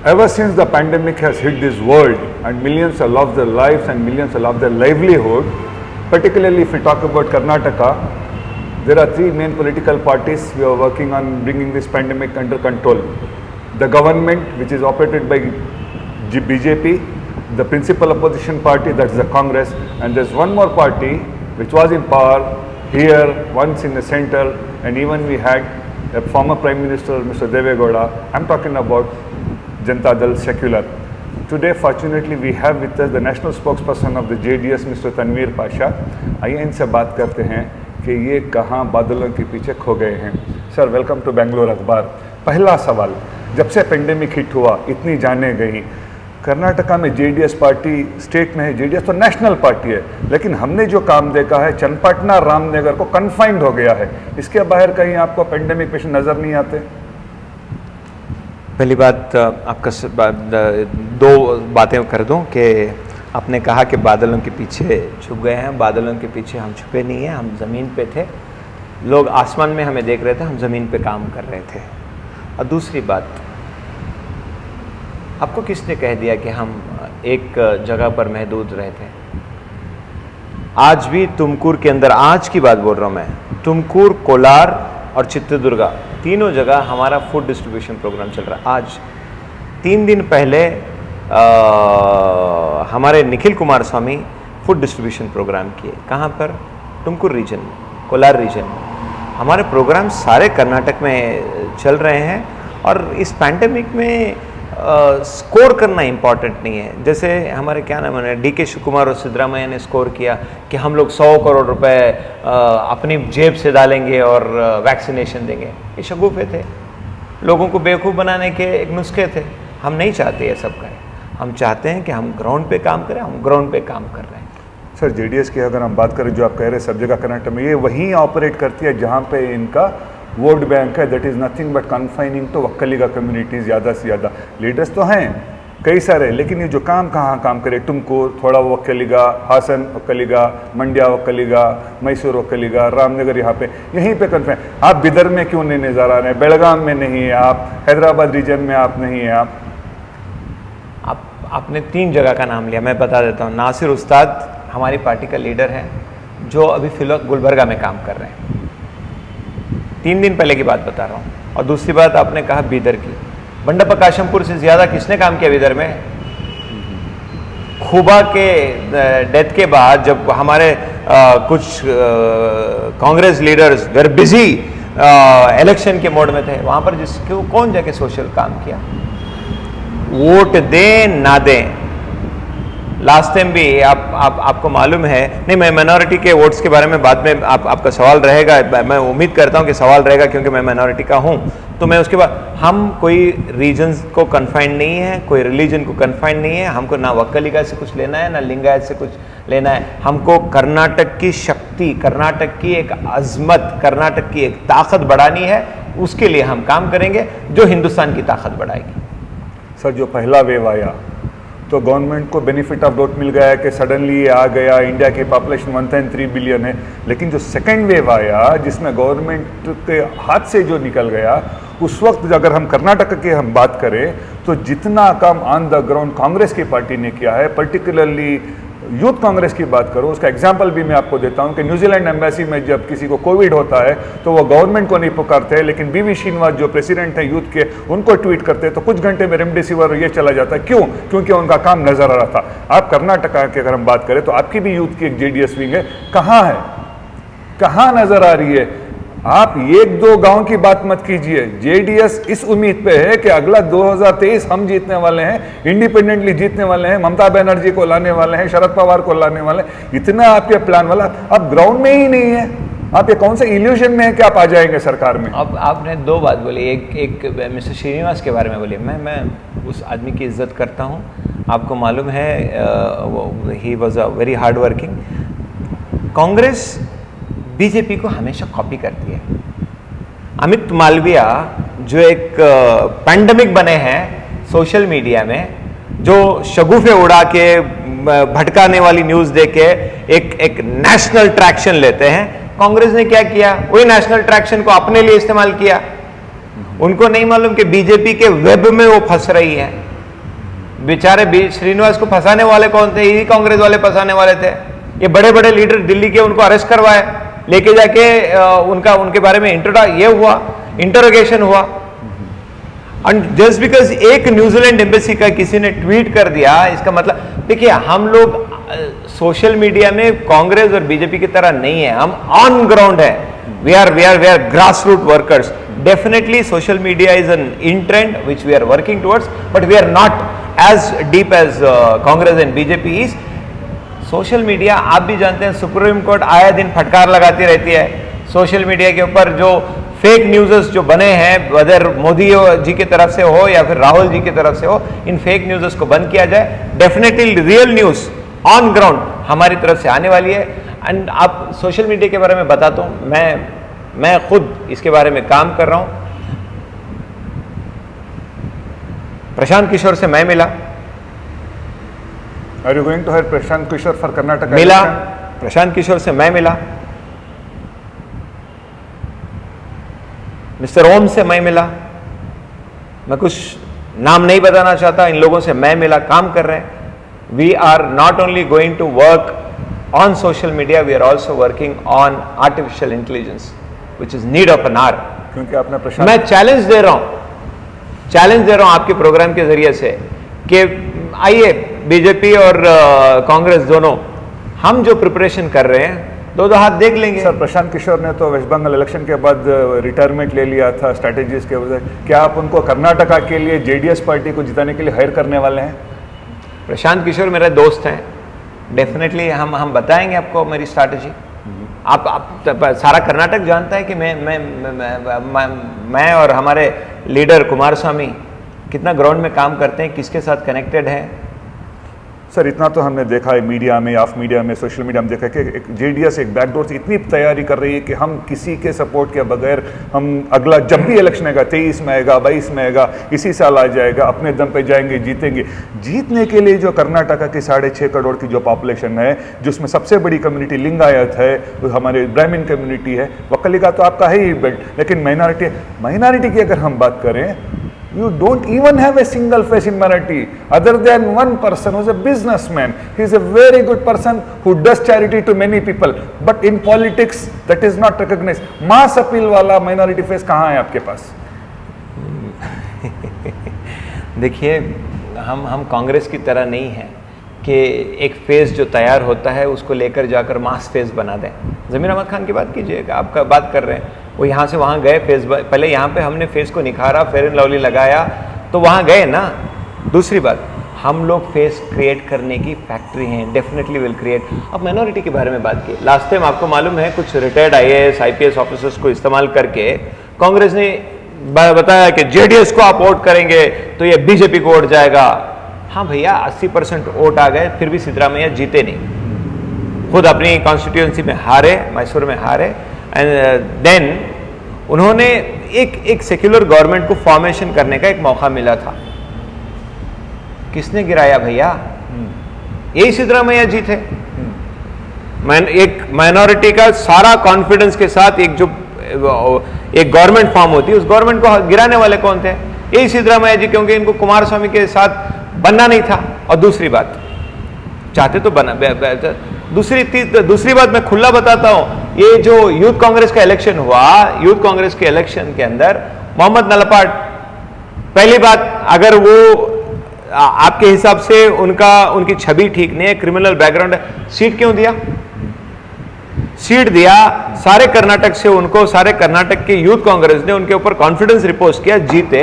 Ever since the pandemic has hit this world and millions have lost their lives and millions have lost their livelihood, particularly if we talk about Karnataka, there are three main political parties who are working on bringing this pandemic under control. The government, which is operated by BJP, the principal opposition party, that is the Congress, and there's one more party which was in power here, once in the center, and even we had a former Prime Minister, Mr. Deve Gowda. I'm talking about Janata Dal Secular. Today, fortunately, we have with us the national spokesperson of the JDS, Mr. Tanveer Pasha. आइए इनसे बात करते हैं कि ये कहाँ बादलों के पीछे खो गए हैं. सर, वेलकम टू बेंगलोर अखबार. पहला सवाल, जब से पेंडेमिक हिट हुआ, इतनी जाने गई, कर्नाटका में जेडीएस पार्टी स्टेट में है, जेडीएस तो नेशनल पार्टी है, लेकिन हमने जो काम देखा है चन्नपटना रामनगर को कन्फाइंड हो गया है. इसके बाहर कहीं आपको पेंडेमिक पेशेंट नज़र नहीं आते? पहली बात, आपका दो बातें कर दूं कि आपने कहा कि बादलों के पीछे छुप गए हैं. बादलों के पीछे हम छुपे नहीं हैं, हम ज़मीन पे थे. लोग आसमान में हमें देख रहे थे, हम ज़मीन पे काम कर रहे थे. और दूसरी बात, आपको किसने कह दिया कि हम एक जगह पर महदूद रहे थे? आज भी तुमकुर के अंदर, आज की बात बोल रहा हूँ मैं, तुमकुर, कोलार और चित्रदुर्गा तीनों जगह हमारा फूड डिस्ट्रीब्यूशन प्रोग्राम चल रहा है. आज 3 दिन पहले हमारे निखिल कुमार स्वामी फूड डिस्ट्रीब्यूशन प्रोग्राम किए. कहाँ पर? तुमकुर रीजन में, कोलार रीजन में. हमारे प्रोग्राम सारे कर्नाटक में चल रहे हैं. और इस पैंडेमिक में स्कोर करना इम्पॉर्टेंट नहीं है. जैसे हमारे क्या नाम है, DK शिवकुमार और सिद्धरामैया ने स्कोर किया कि हम लोग 100 करोड़ रुपए अपनी जेब से डालेंगे और वैक्सीनेशन देंगे. ये शगुफे थे, लोगों को बेवकूफ़ बनाने के एक नुस्खे थे. हम नहीं चाहते ये सब करें. हम चाहते हैं कि हम ग्राउंड पे काम करें. हम ग्राउंड पे काम कर रहे हैं. सर, जेडीएस की अगर हम बात करें, जो आप कह रहे हैं सब जगह कर्नाटक में, ये वहीं ऑपरेट करती है जहाँ पे इनका वोट बैंक है. That is nothing but confining to Vokkaliga communities. ज़्यादा से ज़्यादा लीडर्स तो हैं कई सारे, लेकिन ये जो कहाँ काम करे, तुमकुर थोड़ा वक्कलिगा, हासन वक्कलिगा, मंड्या वक्कलिगा, मैसूर वक्कलिगा, रामनगर, यहाँ पे यहीं पे कन्फाइन. आप बिदर में क्यों नहीं नज़र आ रहे हैं? बेलगाम में नहीं है आप, हैदराबाद रीजन में आप नहीं है आप. आपने 3 जगह का नाम लिया, मैं बता देता हूँ. नासिर उस्ताद हमारी पार्टी का लीडर है, जो अभी फिलहाल गुलबर्गा में काम कर रहे हैं. 3 दिन पहले की बात बता रहा हूँ. और दूसरी बात, आपने कहा बीदर की. बंडप्पा काशमपुर से ज़्यादा किसने काम किया बीदर में? खुबा के डेथ के बाद जब हमारे कुछ Congress leaders were busy election के मोड में थे, वहाँ पर जिसको कौन जाके सोशल काम किया? वोट दें ना दें, लास्ट टाइम भी आपको मालूम है. नहीं, मैं माइनॉरिटी के वोट्स के बारे में बाद में आपका सवाल रहेगा. मैं उम्मीद करता हूं कि सवाल रहेगा, क्योंकि मैं माइनॉरिटी का हूं. तो मैं उसके बाद, हम कोई रीजन्स को कन्फाइंड नहीं है, कोई रिलीजन को कन्फाइंड नहीं है. हमको ना वक्कलिगा से कुछ लेना है, ना लिंगायत से कुछ लेना है. हमको कर्नाटक की शक्ति, कर्नाटक की एक अजमत, कर्नाटक की एक ताकत बढ़ानी है. उसके लिए हम काम करेंगे, जो हिंदुस्तान की ताकत बढ़ाएगी. सर, जो पहला वेव आया तो गवर्नमेंट को बेनिफिट ऑफ डाउट मिल गया है कि सडनली ये आ गया, इंडिया की पॉपुलेशन 1.3 बिलियन है. लेकिन जो सेकेंड वेव आया, जिसमें गवर्नमेंट के हाथ से जो निकल गया, उस वक्त अगर हम कर्नाटक की हम बात करें तो जितना काम ऑन द ग्राउंड कांग्रेस की पार्टी ने किया है, पर्टिकुलरली यूथ कांग्रेस की बात करो, उसका एग्जाम्पल भी मैं आपको देता हूं कि न्यूजीलैंड एम्बेसी में जब किसी को कोविड होता है तो वो गवर्नमेंट को नहीं पुकारते, लेकिन BV श्रीनिवास जो प्रेसिडेंट हैं यूथ के, उनको ट्वीट करते हैं तो कुछ घंटे में रेमडेसिविर ये चला जाता है. क्यों? क्योंकि उनका काम नजर आ रहा था. आप कर्नाटका की अगर हम बात करें तो आपकी भी यूथ की एक JDS विंग है. कहाँ है? कहाँ नजर आ रही है? आप 1-2 गांव की बात मत कीजिए. JDS इस उम्मीद पे है कि अगला 2023 हम जीतने वाले हैं, इंडिपेंडेंटली जीतने वाले हैं, ममता बनर्जी को लाने वाले हैं, शरद पवार को लाने वाले हैं. इतना आपके प्लान वाला, अब ग्राउंड में ही नहीं है. आप ये कौन से इल्यूजन में है कि आप आ जाएंगे सरकार में? अब आपने 2 बात बोली. एक मिस्टर श्रीनिवास के बारे में बोली. मैं उस आदमी की इज्जत करता हूँ. आपको मालूम है, he was a very hard working. Congress BJP को हमेशा कॉपी करती है. अमित मालविया जो एक पैंडेमिक बने हैं सोशल मीडिया में, जो शगुफे उड़ा के भटकाने वाली न्यूज़ दे के एक नेशनल ट्रैक्शन लेते हैं. कांग्रेस ने क्या किया? वही नेशनल ट्रैक्शन को अपने लिए इस्तेमाल किया. उनको नहीं मालूम कि बीजेपी के वेब में वो फंस रही है. बेचारे बी श्रीनिवास को फंसाने वाले कौन थे? यही कांग्रेस वाले फंसाने वाले थे। ये बड़े बड़े लीडर दिल्ली के, उनको अरेस्ट करवाए, लेके जाके उनके बारे में इंटरोगेशन हुआ। एंड जस्ट बिकॉज एक न्यूजीलैंड एम्बेसी का किसी ने ट्वीट कर दिया, इसका मतलब देखिए, हम लोग सोशल मीडिया में कांग्रेस और बीजेपी की तरह नहीं है, हम ऑन ग्राउंड है। We are grass root workers. Definitely social media is an in trend which we are working towards, but we are not as deep as Congress and BJP is. Social media आप भी जानते हैं, supreme court आए दिन फटकार लगाती रहती है। सोशल मीडिया के ऊपर जो फेक न्यूज़ जो बने हैं, वेदर मोदी जी की तरफ से हो या फिर राहुल जी की तरफ से हो, इन फेक न्यूज़ को बंद किया जाए। Definitely real news on ground हमारी तरफ से आने वाली है। एंड आप सोशल मीडिया के बारे में बताता हूँ, मैं खुद इसके बारे में काम कर रहा हूँ। प्रशांत किशोर से मैं मिला। Are you going to hire Prashant Kishor for Karnataka? मिला, प्रशांत किशोर से मैं मिला, मिस्टर ओम से मैं मिला। मैं कुछ नाम नहीं बताना चाहता, इन लोगों से मैं मिला, काम कर रहे हैं। We are not only going to work on social media, we are also working on artificial intelligence which is need of an hour. क्योंकि आपने प्रशांत, मैं चैलेंज दे रहा हूं आपके प्रोग्राम के जरिए से कि आइए बीजेपी और कांग्रेस दोनों, हम जो प्रिपरेशन कर रहे हैं दो हाथ देख लेंगे। सर, प्रशांत किशोर ने तो वेस्ट बंगाल इलेक्शन के बाद रिटायरमेंट ले लिया था स्ट्रैटेजीज के वजह। क्या आप उनको कर्नाटका के लिए जेडीएस पार्टी को जिताने के लिए हायर करने वाले हैं? प्रशांत किशोर मेरे दोस्त हैं, डेफिनेटली हम बताएंगे आपको मेरी स्ट्रैटेजी। आप सारा कर्नाटक जानता है कि मैं और हमारे लीडर कुमार स्वामी कितना ग्राउंड में काम करते हैं, किसके साथ कनेक्टेड हैं। सर, इतना तो हमने देखा है मीडिया में, ऑफ मीडिया में, सोशल मीडिया में देखा है कि एक जेडीएस एक बैकडोर से इतनी तैयारी कर रही है कि हम किसी के सपोर्ट के बगैर हम अगला जब भी इलेक्शन आएगा, 23 में आएगा, 22 में आएगा, इसी साल आ जाएगा, अपने दम पे जाएंगे, जीतेंगे। जीतने के लिए जो कर्नाटका की 6.5 करोड़ की जो पॉपुलेशन है, जिसमें सबसे बड़ी कम्युनिटी लिंगायत है, वो हमारे ब्राह्मण कम्युनिटी है, वक्कलिका तो आपका है ही बेल्ट, लेकिन माइनॉरिटी की अगर हम बात करें, you don't even have a single face in Marathi other than one person who's a businessman. He's a very good person who does charity to many people, but in politics that is not recognized. mass appeal वाला minority face कहाँ है आपके पास? देखिए, हम कांग्रेस की तरह नहीं है कि एक फेस जो तैयार होता है उसको लेकर जाकर मास फेस बना दें। ज़मीर अहमद खान की बात कीजिएगा, आपका बात कर रहे हैं, वो यहाँ से वहाँ गए, फेस पहले यहाँ पे हमने फेस को निखारा, फेयर एंड लवली लगाया तो वहाँ गए ना। दूसरी बात, हम लोग फेस क्रिएट करने की फैक्ट्री हैं, डेफिनेटली विल क्रिएट। अब माइनॉरिटी के बारे में बात की, लास्ट टाइम आपको मालूम है कुछ रिटायर्ड IAS IPS ऑफिसर्स को इस्तेमाल करके कांग्रेस ने बताया कि जेडीएस को आप वोट करेंगे तो ये बीजेपी को वोट जाएगा। हाँ भैया, 80% वोट आ गए, फिर भी सिद्धरामैया जीते नहीं, खुद अपनी कॉन्स्टिट्यूएंसी में हारे, मैसूर में हारे। एंड देन उन्होंने एक सेक्युलर गवर्नमेंट को फॉर्मेशन करने का एक मौका मिला था, किसने गिराया भैया? यही सिद्धरामैया जी थे। एक माइनॉरिटी का सारा कॉन्फिडेंस के साथ एक गवर्नमेंट फॉर्म होती है, उस गवर्नमेंट को गिराने वाले कौन थे? यही सिद्धरामैया जी, क्योंकि इनको कुमार स्वामी के साथ बनना नहीं था। और दूसरी बात, चाहते तो बना। दूसरी बात मैं खुला बताता हूं, ये जो यूथ कांग्रेस का इलेक्शन हुआ, यूथ कांग्रेस के इलेक्शन के अंदर मोहम्मद नलपाट, पहली बात, अगर वो आपके हिसाब से उनकी छवि ठीक नहीं है, क्रिमिनल बैकग्राउंड है, सीट क्यों दिया? सीट दिया सारे कर्नाटक से उनको, सारे कर्नाटक के यूथ कांग्रेस ने उनके ऊपर कॉन्फिडेंस रिपोर्ट किया, जीते।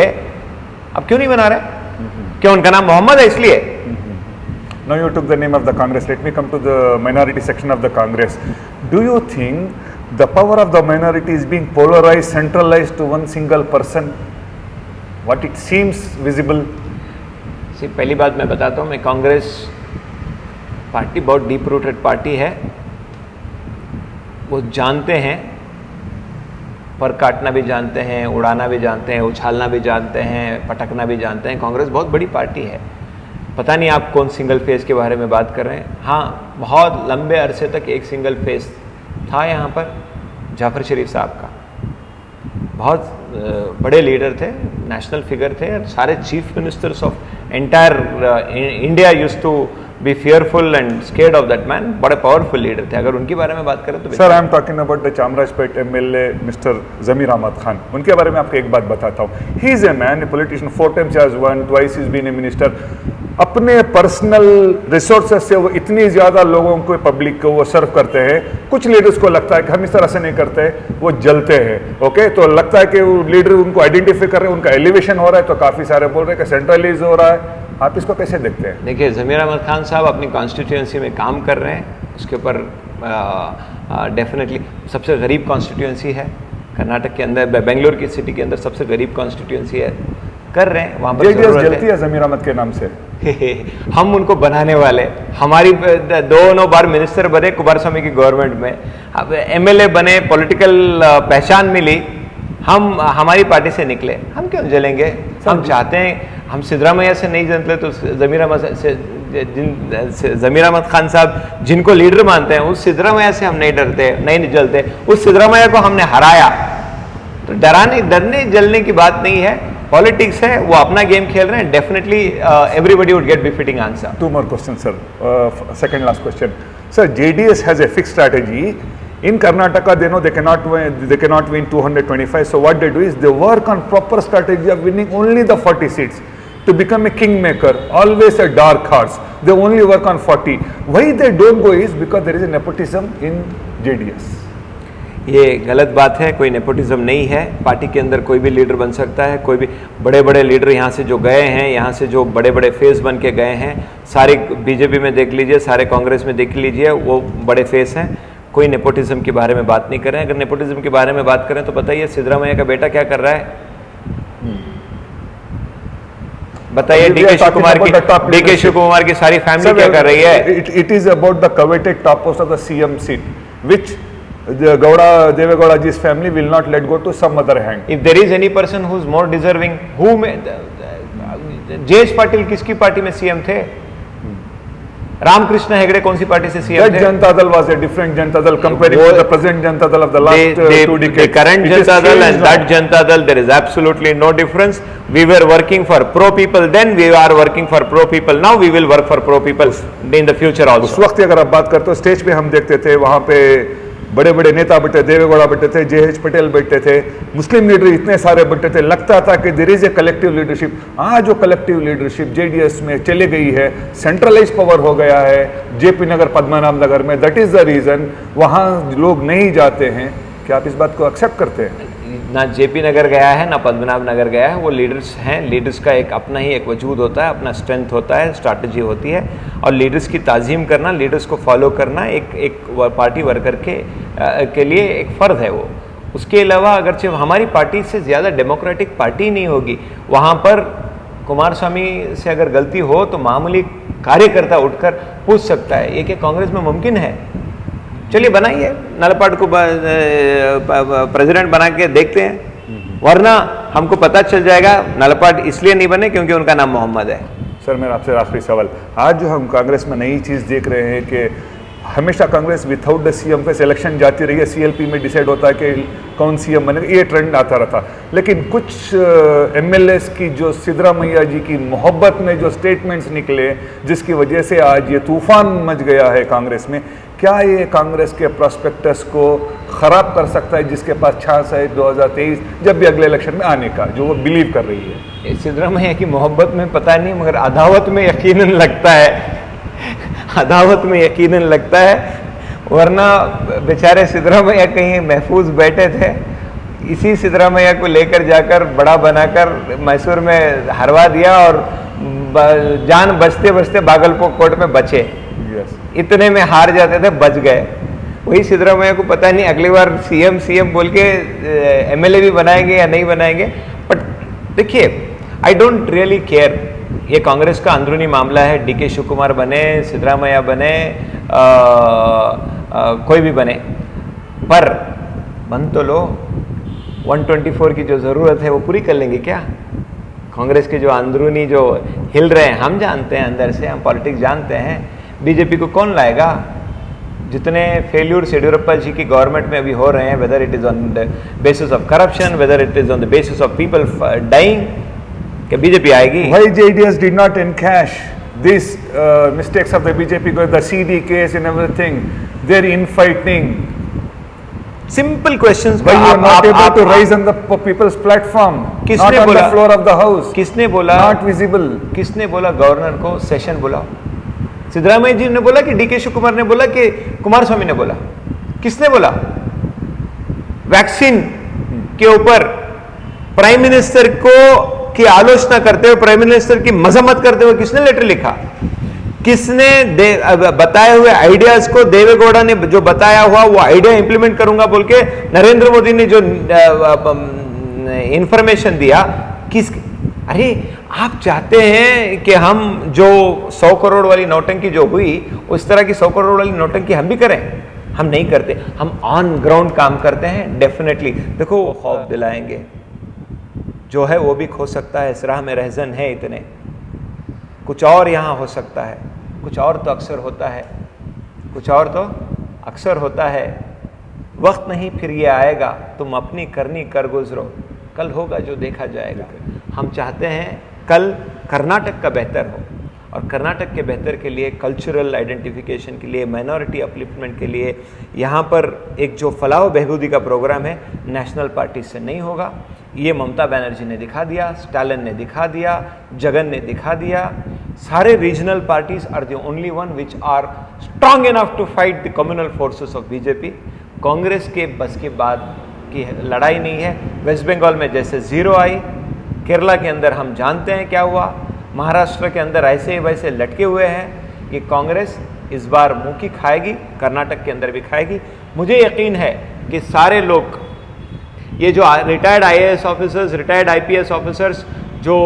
अब क्यों नहीं बना रहे? क्यों? उनका नाम मोहम्मद है इसलिए। Now you took the name of the Congress. Let me come to the minority section of the Congress. Do you think the power of the minority is being polarized, centralized to one single person? What it seems visible? See, पहली बात मैं बताता हूँ, मैं Congress party बहुत deep rooted party है। वो जानते हैं, पर काटना भी जानते हैं, उड़ाना भी जानते हैं, उछालना भी जानते हैं, पटकना भी जानते हैं। कांग्रेस बहुत बड़ी पार्टी है। पता नहीं आप कौन सिंगल फेस के बारे में बात कर रहे हैं। हाँ, बहुत लंबे अरसे तक एक सिंगल फेस था यहाँ पर, जाफर शरीफ साहब का। बहुत बड़े लीडर थे, नेशनल फिगर थे, और सारे chief ministers of entire India used to be fearful and scared of that man. बड़े पावरफुल लीडर थे। अगर उनके बारे में बात करें तो sir, I am talking about the Chamarajpet MLA mister Zameer Ahmed Khan. उनके बारे में आपको एक बात बताता हूँ। He is a man, a politician, 4 times has won, twice he's been a minister। अपने पर्सनल रिसोर्सेज से वो इतनी ज़्यादा लोगों को, पब्लिक को वो सर्व करते हैं। कुछ लीडर्स को लगता है कि हम इस तरह से नहीं करते, वो जलते हैं। ओके, तो लगता है कि वो लीडर उनको आइडेंटिफाई कर रहे हैं, उनका एलिवेशन हो रहा है, तो काफ़ी सारे बोल रहे हैं कि सेंट्रलाइज हो रहा है। आप इसको कैसे देखते हैं? देखिए, ज़मीर अहमद खान साहब अपनी कॉन्स्टिट्यूएंसी में काम कर रहे हैं, उसके ऊपर डेफिनेटली सबसे गरीब कॉन्स्टिट्यूएंसी है कर्नाटक के अंदर, बेंगलोर की सिटी के अंदर सबसे गरीब कॉन्स्टिट्यूएंसी है, कर रहे हैं। वहाँ पर जलती है जमीर अहमद के नाम से। हम उनको बनाने वाले, हमारी 2 बार मिनिस्टर बने कुमारस्वामी की गवर्नमेंट में, अब एमएलए बने, पॉलिटिकल पहचान मिली, हम हमारी पार्टी से निकले, हम क्यों जलेंगे? हम चाहते हैं, हम सिद्धरामैया से नहीं जलते तो जमीर अहमद खान साहब जिनको लीडर मानते हैं, उस सिद्धरामैया से हम नहीं डरते, नहीं जलते। उस सिद्धरामैया को हमने हराया, तो डरने जलने की बात नहीं है। पॉलिटिक्स है, वो अपना गेम खेल रहे हैं। Definitely everybody would get befitting answer. 2 more questions, sir. Second last question, sir. JDS has a fixed strategy in Karnataka. They know they cannot win 225. So what they do is they work on proper strategy of winning only the 40 seats to become a kingmaker. Always a dark horse. They only work on 40. Why they don't go is because there is a nepotism in JDS. ये गलत बात है, कोई nepotism नहीं है। Party के अंदर कोई भी लीडर बन सकता है, कोई भी बड़े बड़े लीडर यहाँ से जो गए हैं, यहाँ से जो बड़े बड़े फेस बन के गए हैं, सारे बीजेपी में देख लीजिए, सारे कांग्रेस में देख लीजिए, वो बड़े फेस हैं। कोई नेपोटिज्म के बारे में बात नहीं कर रहे हैं। अगर नेपोटिज्म के बारे में बात करें तो बताइए सिद्धरामैया का बेटा क्या कर रहा है? बताइए, डीके शिव कुमार की सारी फैमिली क्या कर रही है? It is about the coveted top post of the CM seat, which Devegowda ji's family will not let go to some other hand. If there is any person who is more deserving, who may, JH Patil किसकी party में CM थे? रामकृष्ण हेगड़े कौन सी party से CM थे? That Janata Dal was a different Janata Dal comparing to the present Janata Dal of the last 2 decades. The current Janata Dal and that Janata Dal, there is absolutely no difference. We were working for pro people then, we are working for pro people now, we will work for pro people in the future also. उस वक्त अगर आप बात करते हो, stage पे हम देखते थे, वहाँ पे बड़े बड़े नेता बैठे, देवेगौड़ा बैठे थे, जेएच पटेल बैठे थे, मुस्लिम लीडर इतने सारे बैठे थे, लगता था कि there is a collective leadership. आज जो कलेक्टिव लीडरशिप जेडीएस में चले गई है, सेंट्रलाइज पावर हो गया है जेपी नगर, पद्मनाभ नगर में। दैट इज द रीजन वहाँ लोग नहीं जाते हैं। क्या आप इस बात को एक्सेप्ट करते हैं? ना जेपी नगर गया है, ना पद्मनाभ नगर गया है। वो लीडर्स हैं, लीडर्स का एक अपना ही एक वजूद होता है, अपना स्ट्रेंथ होता है, स्ट्रैटेजी होती है, और लीडर्स की ताज़ीम करना, लीडर्स को फॉलो करना एक पार्टी वर्कर के लिए एक फ़र्ज है वो। उसके अलावा अगरचे हमारी पार्टी से ज़्यादा डेमोक्रेटिक पार्टी नहीं होगी, वहाँ पर कुमारस्वामी से अगर गलती हो तो मामूली कार्यकर्ता उठकर पूछ सकता है। ये क्या कांग्रेस में मुमकिन है? चलिए बनाइए, नलपाड को प्रेसिडेंट बना के देखते हैं, वरना हमको पता चल जाएगा नलपाड इसलिए नहीं बने क्योंकि उनका नाम मोहम्मद है। सर, मेरा आपसे आखिरी सवाल, आज जो हम कांग्रेस में नई चीज़ देख रहे हैं कि हमेशा कांग्रेस विदाउट द सीएम पे सिलेक्शन जाती रही है, सीएलपी में डिसाइड होता है कि कौन सीएम बनेगा, ये ट्रेंड आता रहता। लेकिन कुछ एमएलएस की जो सिद्धरामैया जी की मोहब्बत में जो स्टेटमेंट्स निकले, जिसकी वजह से आज ये तूफान मच गया है कांग्रेस में, क्या ये कांग्रेस के प्रॉस्पेक्टस को ख़राब कर सकता है, जिसके पास चांस है 2023 जब भी अगले इलेक्शन में आने का, जो वो बिलीव कर रही है? सिद्धरामैया की मोहब्बत में पता नहीं, मगर अदावत में यकीनन लगता है, अदावत में यकीनन लगता है, वरना बेचारे सिद्धरामैया कहीं महफूज बैठे थे। इसी सिद्धरामैया को लेकर जाकर बड़ा बनाकर मैसूर में हरवा दिया और जान बचते बचते बागलकोट में बचे। इतने में हार जाते थे, बच गए। वही सिद्धरामैया को पता नहीं अगली बार सीएम बोल के एमएलए भी बनाएंगे या नहीं बनाएंगे। बट देखिए, आई डोंट रियली केयर, ये कांग्रेस का अंदरूनी मामला है। डीके शिव कुमार बने, सिद्धरामैया बने, कोई भी बने, पर बन तो लो। 124 की जो ज़रूरत है वो पूरी कर लेंगे क्या? कांग्रेस के जो अंदरूनी जो हिल रहे हैं, हम जानते हैं, अंदर से हम पॉलिटिक्स जानते हैं। बीजेपी को कौन लाएगा? जितने फेल्यूर्स येडियुरप्पा जी की गवर्नमेंट में अभी हो रहे हैं, whether it is on the basis of corruption, whether it is on the basis of people dying, कि बीजेपी आएगी। Why JDS did not encash these mistakes of the BJP, because the CD case and everything, their infighting. Simple questions. Why you are not able to rise on the people's platform? किसने Not on बोला? the floor of the house. किसने बोला? Not visible. किसने बोला governor को session बुलाओ? सिद्धरामैया जी ने बोला कि डीके शिव कुमार ने बोला कि कुमारस्वामी ने बोला? किसने बोला? वैक्सीन के ऊपर प्राइम मिनिस्टर को की आलोचना करते हुए, प्राइम मिनिस्टर की मजम्मत करते हुए किसने लेटर लिखा? किसने बताए हुए आइडियाज को, देवेगौड़ा ने जो बताया हुआ वो आइडिया इंप्लीमेंट करूंगा बोल के नरेंद्र मोदी ने जो इंफॉर्मेशन दिया, किस? अरे आप चाहते हैं कि हम जो 100 करोड़ वाली नौटंकी जो हुई, उस तरह की 100 करोड़ वाली नौटंकी हम भी करें? हम नहीं करते, हम ऑन ग्राउंड काम करते हैं। डेफिनेटली देखो, वो खौफ दिलाएंगे जो है वो भी खो सकता है, इस राह में रहजन है इतने, कुछ और यहाँ हो सकता है, कुछ और तो अक्सर होता है, कुछ और तो अक्सर होता है। वक्त नहीं फिर ये आएगा, तुम अपनी करनी कर गुजरो, कल होगा जो देखा जाएगा। हम चाहते हैं कल कर्नाटक का बेहतर हो, और कर्नाटक के बेहतर के लिए, कल्चरल आइडेंटिफिकेशन के लिए, माइनॉरिटी अपलिफ्टमेंट के लिए यहाँ पर एक जो फलाह बहबूदी का प्रोग्राम है, नेशनल पार्टी से नहीं होगा। ये ममता बनर्जी ने दिखा दिया, स्टालिन ने दिखा दिया, जगन ने दिखा दिया। सारे regional parties are the only one which are strong enough to fight the communal forces of BJP. Congress के बस के बाद की लड़ाई नहीं है। वेस्ट बंगाल में जैसे जीरो आई, केरला के अंदर हम जानते हैं क्या हुआ, महाराष्ट्र के अंदर ऐसे ही वैसे लटके हुए हैं। ये कांग्रेस इस बार मुंह की खाएगी, कर्नाटक के अंदर भी खाएगी। मुझे यकीन है कि सारे लोग, ये जो retired IAS officers, retired IPS officers जो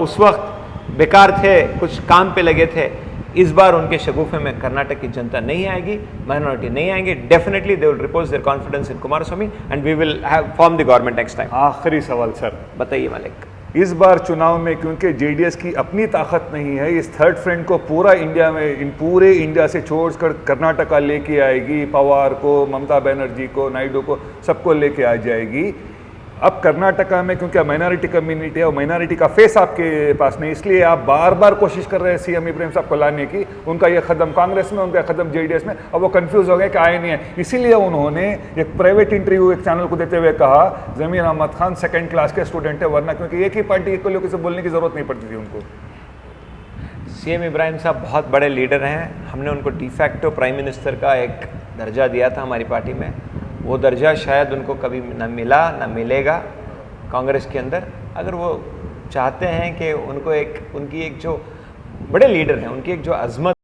उस वक्त बेकार थे, कुछ काम पे लगे थे, इस बार उनके शगुफे में कर्नाटक की जनता नहीं आएगी, माइनॉरिटी नहीं आएंगे। Definitely they will repose their confidence in Kumaraswamy and we will have form the government next time. आखिरी सवाल सर, बताइए मालिक। इस बार चुनाव में क्योंकि जेडीएस की अपनी ताकत नहीं है, इस थर्ड फ्रंट को पूरा इंडिया में, पूरे इंडिया से छोड़कर कर्नाटका लेके आएगी, पवार को, ममता बनर्जी को, नायडू को, सबको लेके आ जाएगी। अब कर्नाटका में क्योंकि माइनॉरिटी कम्युनिटी है और माइनॉरिटी का फेस आपके पास नहीं, इसलिए आप बार बार कोशिश कर रहे हैं सीएम इब्राहिम साहब को लाने की। उनका ये कदम कांग्रेस में, उनका कदम जेडीएस में, अब वो कंफ्यूज हो गए कि आए नहीं है। इसीलिए उन्होंने एक प्राइवेट इंटरव्यू एक चैनल को देते हुए कहा, जमीर अहमद खान सेकंड क्लास के स्टूडेंट है, वरना क्योंकि एक ही पार्टी के लोगों से बोलने की जरूरत नहीं पड़ती थी उनको। सीएम इब्राहिम साहब बहुत बड़े लीडर हैं। हमने उनको डिफैक्टो प्राइम मिनिस्टर का एक दर्जा दिया था हमारी पार्टी में। वो दर्जा शायद उनको कभी न मिला न मिलेगा कांग्रेस के अंदर। अगर वो चाहते हैं कि उनको एक, उनकी एक जो बड़े लीडर हैं, उनकी एक जो अजमत